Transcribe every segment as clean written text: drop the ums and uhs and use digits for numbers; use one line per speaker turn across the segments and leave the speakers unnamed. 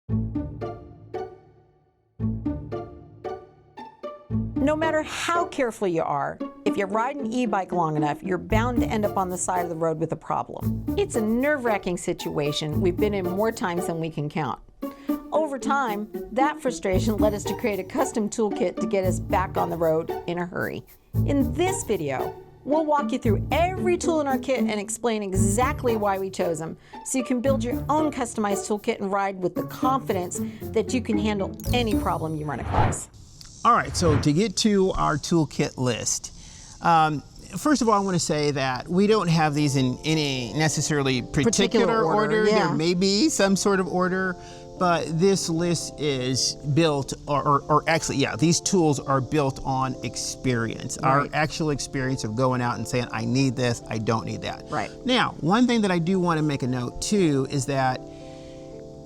No matter how careful you are, if you ride an e-bike long enough, you're bound to end up on the side of the road with a problem. It's a nerve-wracking situation we've been in more times than we can count. Over time, that frustration led us to create a custom toolkit to get us back on the road in a hurry. In this video, we'll walk you through every tool in our kit and explain exactly why we chose them, so you can build your own customized toolkit and ride with the confidence that you can handle any problem you run across.
All right, so to get to our toolkit list, first of all, I want to say that we don't have these in any necessarily particular order.
Yeah.
There may be some sort of order, but this list is built, or actually, yeah, these tools are built on experience.
Right.
Our actual experience of going out and saying, I need this, I don't need that.
Right.
Now, one thing that I do want to make a note too is that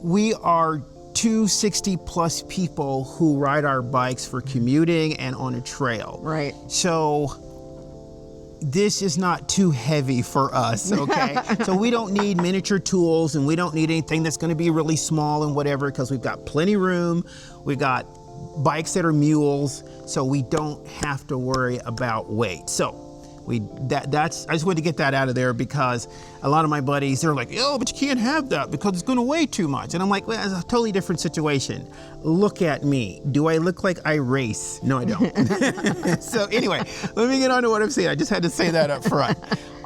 we are 260 plus people who ride our bikes for commuting and on a trail.
Right.
So this is not too heavy for us, okay? So we don't need miniature tools, and we don't need anything that's gonna be really small and whatever, because we've got plenty of room. We've got bikes that are mules, so we don't have to worry about weight. So that's I just wanted to get that out of there, because a lot of my buddies, they're like, oh, but you can't have that because it's gonna weigh too much. And I'm like, well, it's a totally different situation. Look at me. Do I look like I race? No, I don't. So anyway, let me get on to what I'm saying. I just had to say that up front.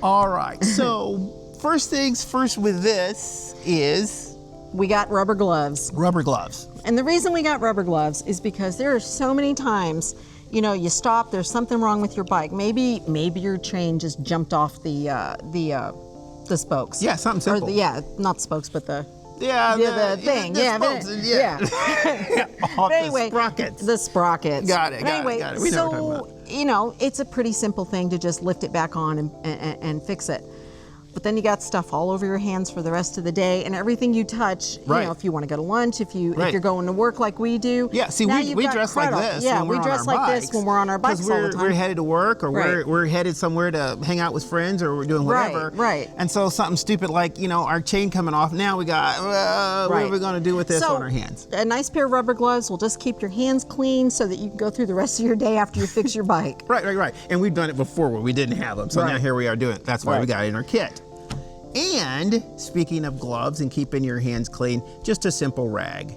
All right, so first things first with this is
We got rubber gloves.
rubber gloves.
And the reason we got rubber gloves is because there are so many times, you know, you stop, there's something wrong with your bike. Maybe your chain just jumped off the spokes.
Yeah, something simple.
Or not spokes, but the thing.
Off
Anyway,
the sprockets.
The sprockets.
Got it.
Anyway,
got it. We know what we're talking about.
you know, it's a pretty simple thing to just lift it back on and fix it. But then you got stuff all over your hands for the rest of the day, and everything you touch,
Right.
you know, if you want to go to lunch, if you're
Right.
going to work like we do.
Yeah, see,
now
we
you've got
dress like
crud on-
this.
Yeah,
when we're
we
on
dress
our
like
bikes,
this when we're on our bikes all the time.
We're headed to work, or
Right.
we're headed somewhere to hang out with friends, or we're doing whatever.
Right.
And so something stupid like, you know, our chain coming off. Now we got, what are we going to do with this
So,
on our hands?
A nice pair of rubber gloves will just keep your hands clean so that you can go through the rest of your day after you fix your bike.
Right. And we've done it before where we didn't have them. So
Right.
now here we are doing it. That's why we
Right.
got it in our kit. And speaking of gloves and keeping your hands clean, just a simple rag.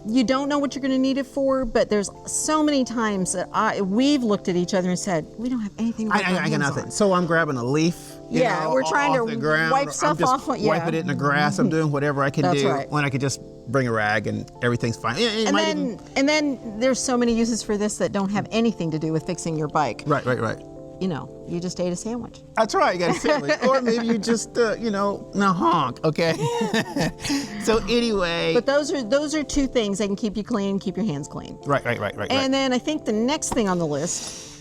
You don't know what you're going to need it for, but there's so many times that we've looked at each other and said, we don't have anything to wipe our
I got
hands
nothing.
on.
So I'm grabbing a leaf. you
Yeah,
know,
we're trying
off
to
the ground.
wipe stuff
I'm just
off, yeah.
wiping it in the grass. I'm doing whatever I can
That's
do
right.
when I could just bring a rag and everything's fine.
And then there's so many uses for this that don't have anything to do with fixing your bike.
Right.
You know, you just ate a sandwich.
That's right, you got a sandwich. Or maybe you just, honk, okay? So anyway.
But those are two things that can keep you clean, keep your hands clean.
Right.
And then I think the next thing on the list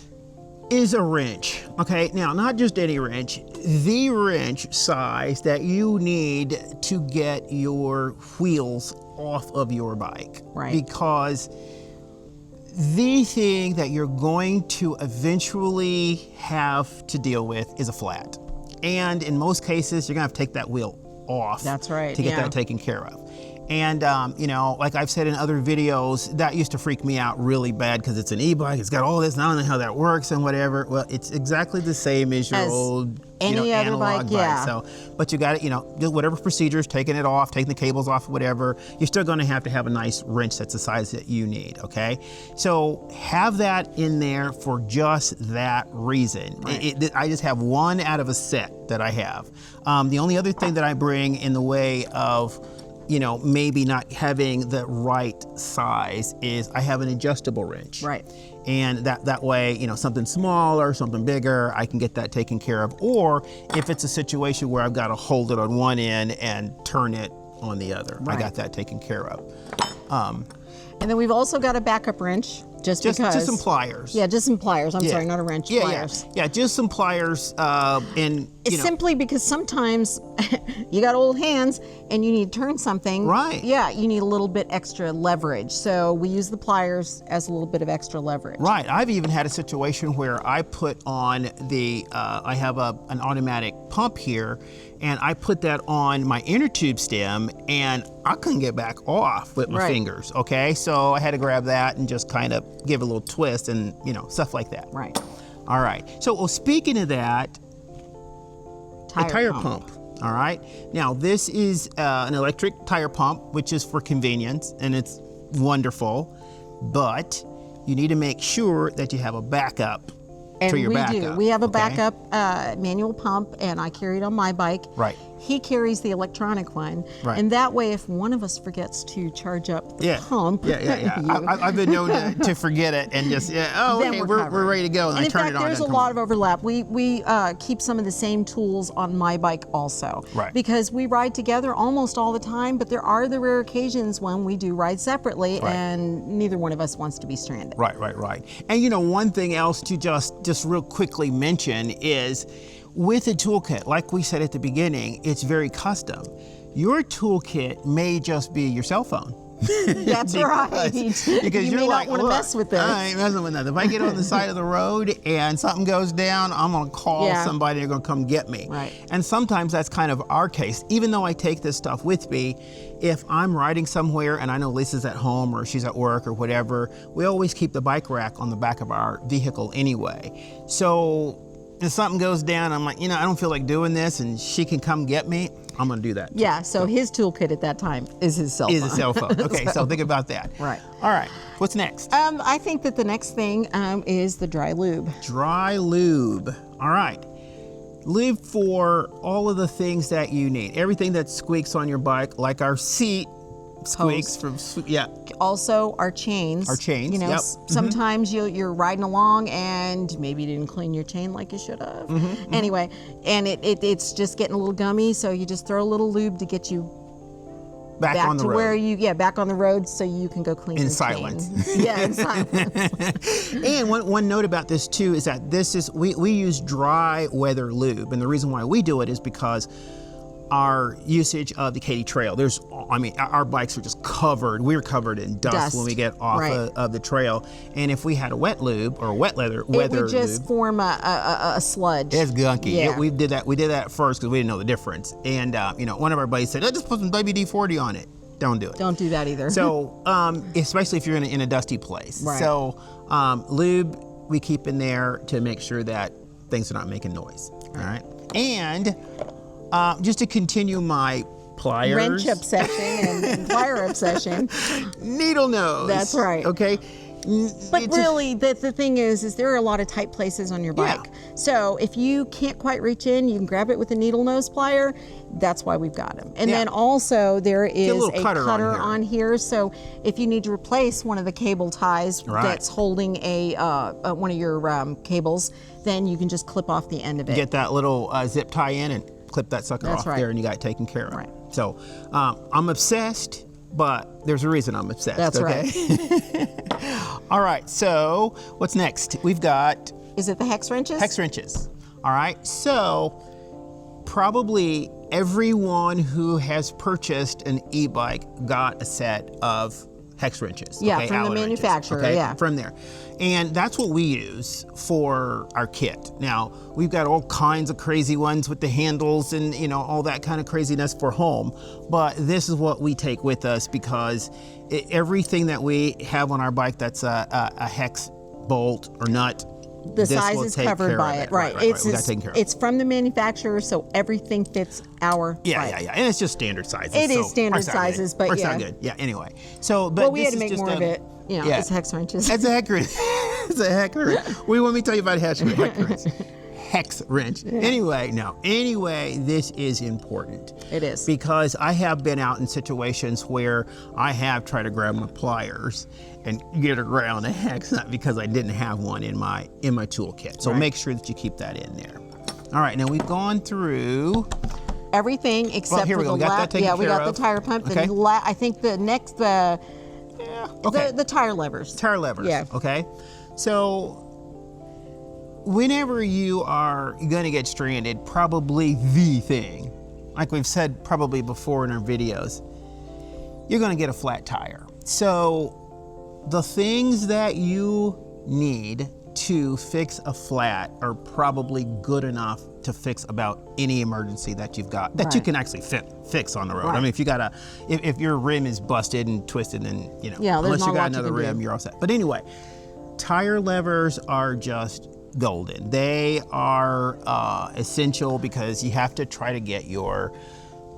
is a wrench, okay? Now, not just any wrench, the wrench size that you need to get your wheels off of your bike.
Right.
Because the thing that you're going to eventually have to deal with is a flat. And in most cases, you're gonna have to take that wheel off.
That's right,
to get
yeah.
that taken care of. And like I've said in other videos, that used to freak me out really bad because it's an e-bike, it's got all this, and I don't know how that works and whatever. Well, it's exactly the same as your old
any other
analog
bike, yeah.
So, but you got to, do whatever procedures, taking it off, taking the cables off, whatever, you're still going to have a nice wrench that's the size that you need, okay? So have that in there for just that reason.
Right.
I just have one out of a set that I have. The only other thing that I bring in the way of maybe not having the right size is I have an adjustable wrench.
Right.
And that way, something smaller, something bigger, I can get that taken care of. Or if it's a situation where I've got to hold it on one end and turn it on the other,
Right.
I got that taken care of.
And then we've also got a backup wrench, just because.
Just some pliers.
Yeah, just some pliers. I'm sorry, not a wrench, pliers.
Yeah, just some pliers.
It's simply because sometimes you got old hands and you need to turn something,
Right.
yeah, you need a little bit extra leverage. So we use the pliers as a little bit of extra leverage.
Right. I've even had a situation where I put on the, I have an automatic pump here, and I put that on my inner tube stem, and I couldn't get back off with my fingers, okay? So I had to grab that and just kind of give it a little twist and, you know, stuff like that.
Right.
All right. So, well, speaking of that, a tire pump. All right. Now, this is an electric tire pump, which is for convenience, and it's wonderful, but you need to make sure that you have a backup to your backup.
And we do. We have a backup manual pump, and I carry it on my bike.
Right.
He carries the electronic one.
Right.
And that way, if one of us forgets to charge up the pump.
I've been known to forget it and just, hey, we're ready to go. And I
in
turn
fact,
it on.
there's a lot of overlap. We keep some of the same tools on my bike also.
Right.
Because we ride together almost all the time, but there are the rare occasions when we do ride separately, and neither one of us wants to be stranded.
Right. And you know, one thing else to just real quickly mention is, with a toolkit, like we said at the beginning, it's very custom. Your toolkit may just be your cell phone.
That's right.
Because
you
you're
may
like,
not want to mess with this.
I ain't messing with that. If I get on the side of the road and something goes down, I'm gonna call somebody. They're gonna come get me.
Right.
And sometimes that's kind of our case. Even though I take this stuff with me, if I'm riding somewhere and I know Lisa's at home or she's at work or whatever, we always keep the bike rack on the back of our vehicle anyway. So if something goes down, I'm like, I don't feel like doing this, and she can come get me, I'm gonna do that.
Yeah, so his toolkit at that time is his cell phone.
Is a cell phone. Okay, so think about that.
Right.
All right, what's next?
I think that the next thing is the dry lube.
Dry lube. All right. Lube for all of the things that you need. Everything that squeaks on your bike, like our seat squeaks from,
Also, our chains.
Our chains,
You know,
yep.
sometimes you're riding along and maybe you didn't clean your chain like you should have. Anyway, and it's just getting a little gummy, so you just throw a little lube to get you back
on the
to
road.
where you, back on the road so you can go clean
In
your
silence.
chain. Yeah, in silence.
And one note about this too is that we use dry weather lube, and the reason why we do it is because our usage of the Katy Trail, our bikes are just covered. We're covered in dust when we get off of the trail. And if we had a wet lube or a wet weather
it would just
lube,
form a sludge.
it's gunky.
Yeah.
We did that first because we didn't know the difference. And one of our buddies said, just put some WD-40 on it. Don't do it.
Don't do that either.
So, especially if you're in a dusty place.
Right.
So, lube we keep in there to make sure that things are not making noise. All right. And just to continue my pliers.
Wrench obsession and plier obsession.
Needle nose.
That's right.
Okay.
But really, the thing is there are a lot of tight places on your bike. So if you can't quite reach in, you can grab it with a needle nose plier. That's why we've got them. And then also there is a cutter on here. So if you need to replace one of the cable ties that's holding one of your cables, then you can just clip off the end of it.
Get that little zip tie in and clip that sucker off there, and you got it taken care of.
Right.
So I'm obsessed, but there's a reason I'm obsessed.
That's
right. All right, so what's next? We've got...
Is it the hex wrenches?
Hex wrenches. All right, so probably everyone who has purchased an e-bike got a set of hex wrenches.
Yeah, from the manufacturer,
from there. And that's what we use for our kit. Now, we've got all kinds of crazy ones with the handles and, all that kind of craziness for home. But this is what we take with us because everything that we have on our bike that's a hex bolt or nut,
the size is covered by it. Right. It's from the manufacturer, so everything fits our bike.
Yeah. And it's just standard sizes.
It is standard sizes, but
it's not good. Yeah, anyway. So, but
we had to make more of it. It's hex wrenches.
It's a hex wrench. It's a hex wrench. What do you want me to tell you about hex wrench? Hex wrench.
Yeah.
Anyway, this is important.
It is.
Because I have been out in situations where I have tried to grab my pliers and get around a hex nut because I didn't have one in my toolkit. So make sure that you keep that in there. All right, now we've gone through
everything except for the left. Yeah, we got the tire pump.
Okay.
I think the next the tire levers.
Tire levers.
Yeah.
Okay. So whenever you are going to get stranded, probably the thing like we've said probably before in our videos, you're gonna get a flat tire. So the things that you need to fix a flat are probably good enough to fix about any emergency that you've got, that you can actually fix on the road. I mean, if you got if your rim is busted and twisted, then, you know, unless you got another rim, you're all set. But anyway, tire levers are just golden. They are essential because you have to try to get your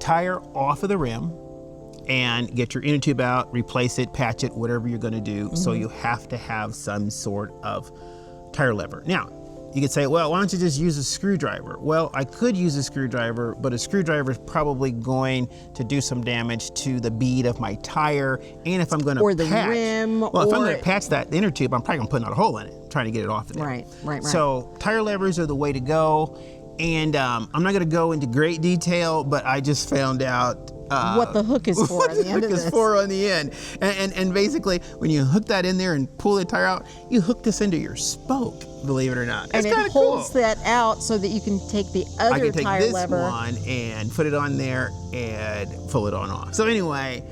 tire off of the rim and get your inner tube out, replace it, patch it, whatever you're gonna do. So you have to have some sort of tire lever. Now, you could say, well, why don't you just use a screwdriver? Well, I could use a screwdriver, but a screwdriver is probably going to do some damage to the bead of my tire. And if I'm gonna
or the rim,
well, if I'm gonna patch that inner tube, I'm probably gonna put another hole in it, trying to get it off of there.
Right.
So tire levers are the way to go. And I'm not gonna go into great detail, but I just found out
what the hook is for at the end of this.
On the end. And basically, when you hook that in there and pull the tire out, you hook this into your spoke, believe it or not.
And it holds that out so that you can take the other
I can take
tire
this
lever
one and put it on there and pull it on off. So anyway,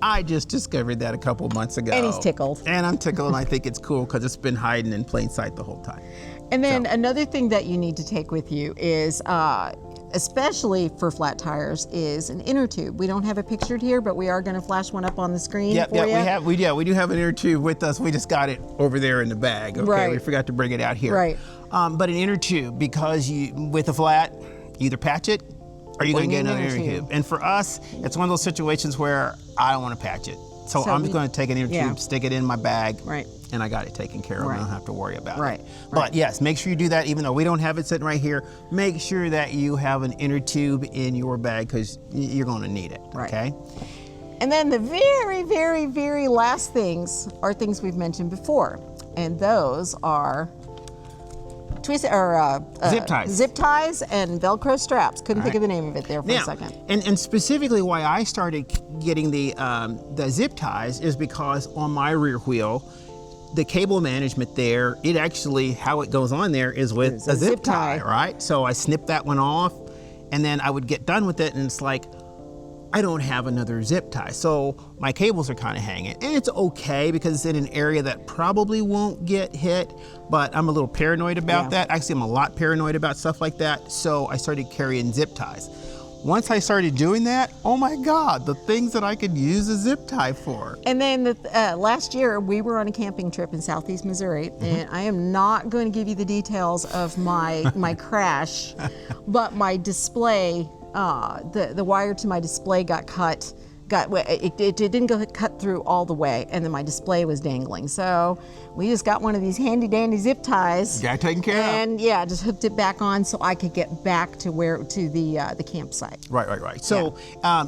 I just discovered that a couple months ago.
And he's tickled.
And I'm tickled, and I think it's cool because it's been hiding in plain sight the whole time.
And then another thing that you need to take with you is, especially for flat tires, is an inner tube. We don't have it pictured here, but we are going to flash one up on the screen for you.
We do have an inner tube with us. We just got it over there in the bag. Okay, we forgot to bring it out here.
Right.
But an inner tube, because with a flat, you either patch it or you're going to get another inner tube. And for us, it's one of those situations where I don't want to patch it. So I'm just going to take an inner tube, stick it in my bag, and I got it taken care of. I don't have to worry about it. But yes, make sure you do that. Even though we don't have it sitting right here, make sure that you have an inner tube in your bag because you're going to need it. Okay.
And then the very, very, very last things are things we've mentioned before, and those are
zip ties.
Zip ties and Velcro straps. Couldn't think of the name of it there for a second.
And specifically why I started getting the zip ties is because on my rear wheel, the cable management there, it actually, how it goes on there is with a zip tie, right? So I snipped that one off, and then I would get done with it, and it's like, I don't have another zip tie. So my cables are kind of hanging. And it's okay because it's in an area that probably won't get hit, but I'm a little paranoid about that. Actually, I'm a lot paranoid about stuff like that. So I started carrying zip ties. Once I started doing that, oh my God, the things that I could use a zip tie for.
And then last year, we were on a camping trip in Southeast Missouri, and I am not going to give you the details of my crash, but my display, the wire to my display got cut. It didn't go cut through all the way, and then my display was dangling. So we just got one of these handy dandy zip ties.
Got taken care of.
And just hooked it back on so I could get back to the campsite.
Right. So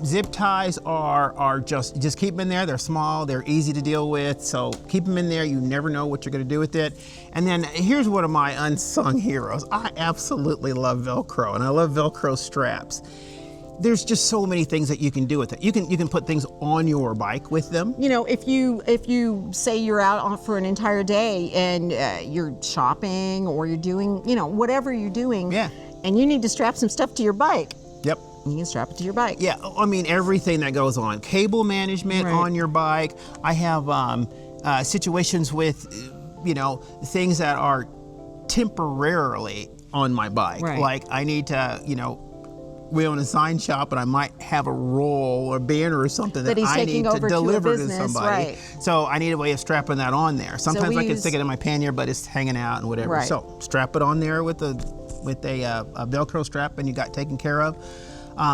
zip ties are just keep them in there. They're small. They're easy to deal with. So keep them in there. You never know what you're going to do with it. And then here's one of my unsung heroes. I absolutely love Velcro, and I love Velcro straps. There's just so many things that you can do with it. You can put things on your bike with them. You know,
if you say you're out for an entire day and you're shopping or you're doing, whatever you're doing, and you need to strap some stuff to your bike.
Yep.
You can strap it to your bike.
Yeah, I mean everything that goes on. Cable management on your bike. I have situations with, things that are temporarily on my bike. Like I need to, we own a sign shop, and I might have a roll or banner or something that I need to deliver to somebody. So I need a way of strapping that on there. Sometimes I can stick it in my pannier, but it's hanging out and whatever. So strap it on there with a Velcro strap, and you got taken care of.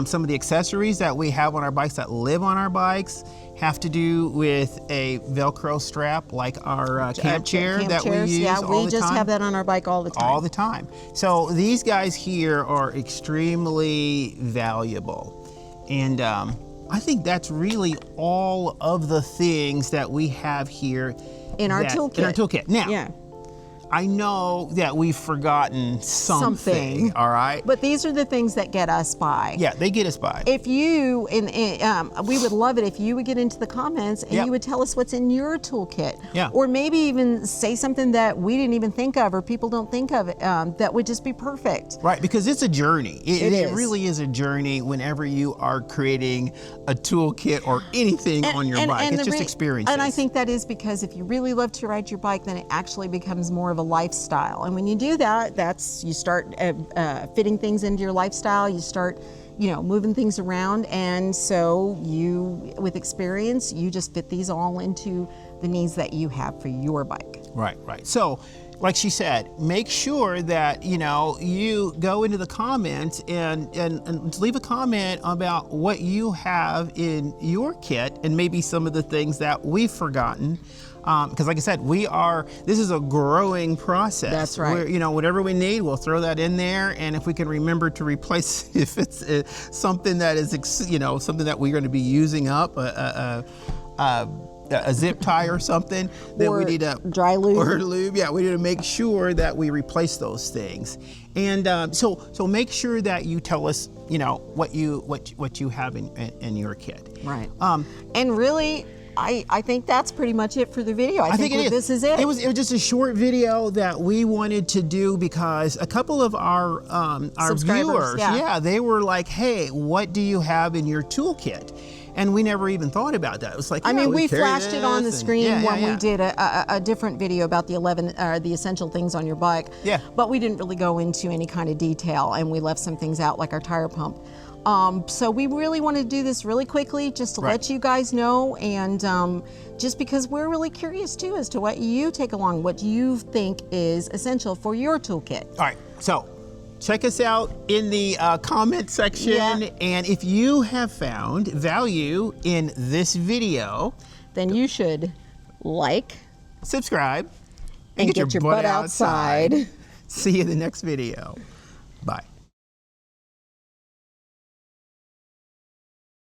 Some of the accessories that we have on our bikes that live on our bikes have to do with a Velcro strap, like our camp chair that we use all the time.
We just have that on our bike all the time.
All the time. So these guys here are extremely valuable. And I think that's really all of the things that we have here
in our toolkit.
Now, I know that we've forgotten something. All right.
But these are the things that get us by.
Yeah, they get us by.
If you, we would love it if you would get into the comments and you would tell us what's in your toolkit.
Yeah.
Or maybe even say something that we didn't even think of or people don't think of, that would just be perfect.
Right, because it's a journey.
It
really is a journey whenever you are creating a toolkit or anything on your bike. It's just experiences.
And I think that is because if you really love to ride your bike, then it actually becomes more of a lifestyle. And when you do that, you start fitting things into your lifestyle. You start, moving things around. And so with experience, you just fit these all into the needs that you have for your bike.
Right. So, like she said, make sure that you go into the comments and leave a comment about what you have in your kit and maybe some of the things that we've forgotten. Because like I said, this is a growing process.
That's right.
Whatever we need, we'll throw that in there. And if we can remember to replace, if it's something that is, something that we're going to be using up, a zip tie or something, then we need a
dry lube.
Or lube. Yeah, we need to make sure that we replace those things. And so make sure that you tell us, what you have in your kit.
Right. And really, I think that's pretty much it for the video. I think this is it.
It was just a short video that we wanted to do because a couple of our viewers, they were like, "Hey, what do you have in your toolkit?" And we never even thought about that. It was like,
we flashed it on the screen when we did a different video about the the essential things on your bike.
Yeah.
But we didn't really go into any kind of detail, and we left some things out like our tire pump. So we really wanted to do this really quickly just to let you guys know, and just because we're really curious too as to what you take along, what you think is essential for your toolkit.
All right, so check us out in the comment section, and if you have found value in this video,
then you should like,
subscribe,
and get your butt outside.
See you in the next video. Bye.